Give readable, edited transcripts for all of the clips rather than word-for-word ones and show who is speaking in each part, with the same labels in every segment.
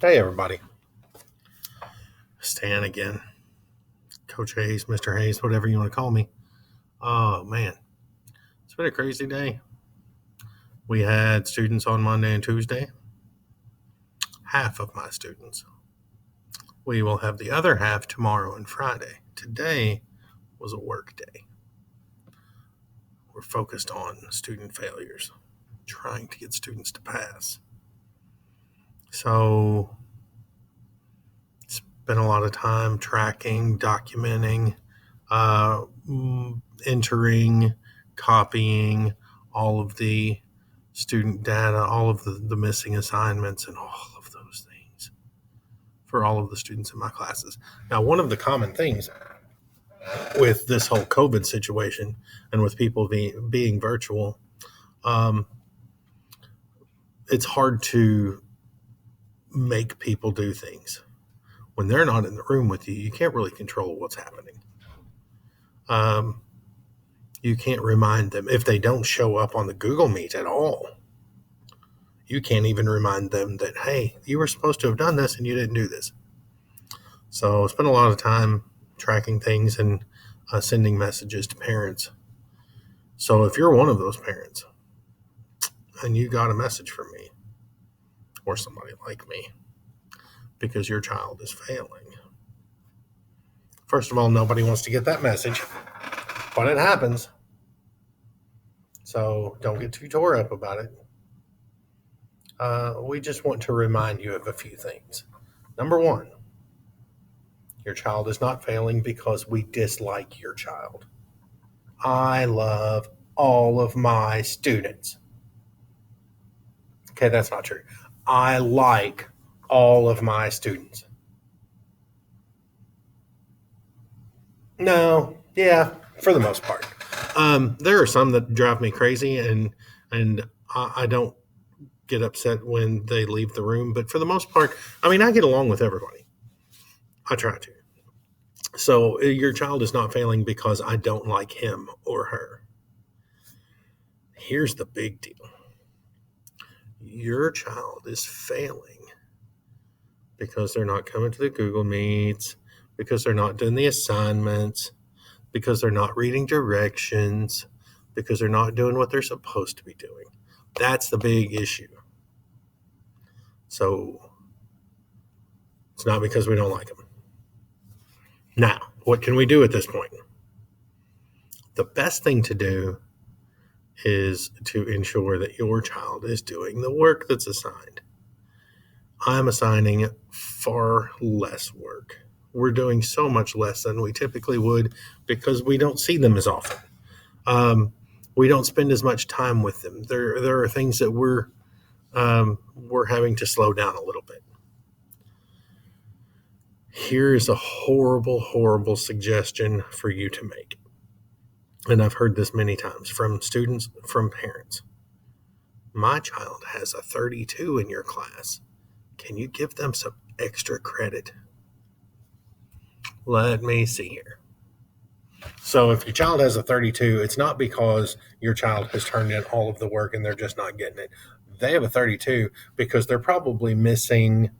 Speaker 1: Hey, everybody. Stan again. Coach Hayes, Mr. Hayes, whatever you want to call me. Oh, man. It's been a crazy day. We had students on Monday and Tuesday. Half of my students. We will have the other half tomorrow and Friday. Today was a work day. We're focused on student failures, trying to get students to pass. So, spent a lot of time tracking, documenting, entering, copying all of the student data, all of the missing assignments, and all of those things for all of the students in my classes. Now, one of the common things with this whole COVID situation and with people being virtual, it's hard to make people do things. When they're not in the room with you, you can't really control what's happening. You can't remind them if they don't show up on the Google Meet at all. You can't even remind them that, hey, you were supposed to have done this and you didn't do this. So I spent a lot of time tracking things and sending messages to parents. So if you're one of those parents and you got a message from me or somebody like me because your child is failing, first of all, nobody wants to get that message, but it happens. So don't get too tore up about it. We just want to remind you of a few things. Number one, your child is not failing because we dislike your child. I love all of my students. Okay, that's not true. I like all of my students. No, yeah, for the most part. There are some that drive me crazy, and I don't get upset when they leave the room. But for the most part, I mean, I get along with everybody. I try to. So your child is not failing because I don't like him or her. Here's the big deal. Your child is failing because they're not coming to the Google Meets, because they're not doing the assignments, because they're not reading directions, because they're not doing what they're supposed to be doing. That's the big issue. So it's not because we don't like them. Now, what can we do at this point? The best thing to do is to ensure that your child is doing the work that's assigned. I'm assigning far less work. We're doing so much less than we typically would because we don't see them as often. We don't spend as much time with them. There are things that we're having to slow down a little bit. Here is a horrible, horrible suggestion for you to make. And I've heard this many times from students, from parents. My child has a 32 in your class. Can you give them some extra credit? Let me see here. So if your child has a 32, it's not because your child has turned in all of the work and they're just not getting it. They have a 32 because they're probably missing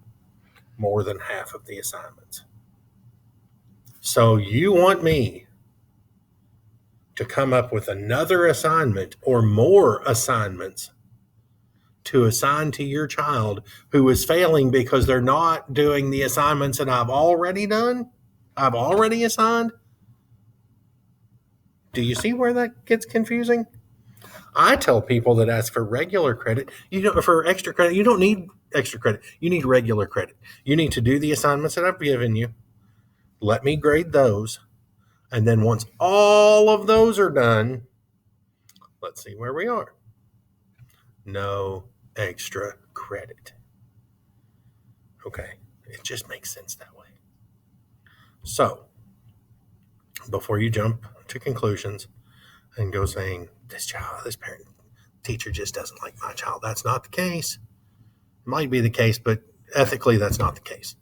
Speaker 1: more than half of the assignments. So you want me to come up with another assignment or more assignments to assign to your child who is failing because they're not doing the assignments that I've already done? I've already assigned? Do you see where that gets confusing? I tell people that ask for regular credit, for extra credit, you don't need extra credit. You need regular credit. You need to do the assignments that I've given you. Let me grade those. And then once all of those are done, let's see where we are. No extra credit. Okay, it just makes sense that way. So, before you jump to conclusions and go saying, this parent, teacher just doesn't like my child, that's not the case. It might be the case, but ethically, that's not the case.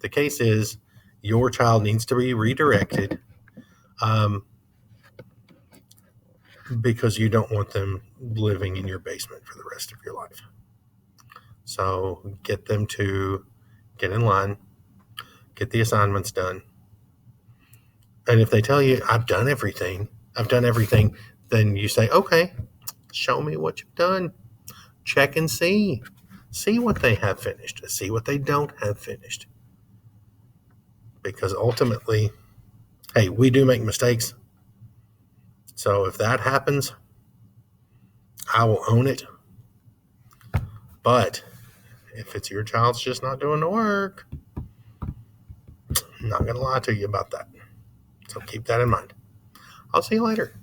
Speaker 1: The case is your child needs to be redirected because you don't want them living in your basement for the rest of your life. So get them to get in line, get the assignments done. And if they tell you, I've done everything, then you say, okay, show me what you've done. Check and see. See what they have finished. See what they don't have finished. Because ultimately, hey, we do make mistakes. So if that happens, I will own it. But if it's your child's just not doing the work, I'm not going to lie to you about that. So keep that in mind. I'll see you later.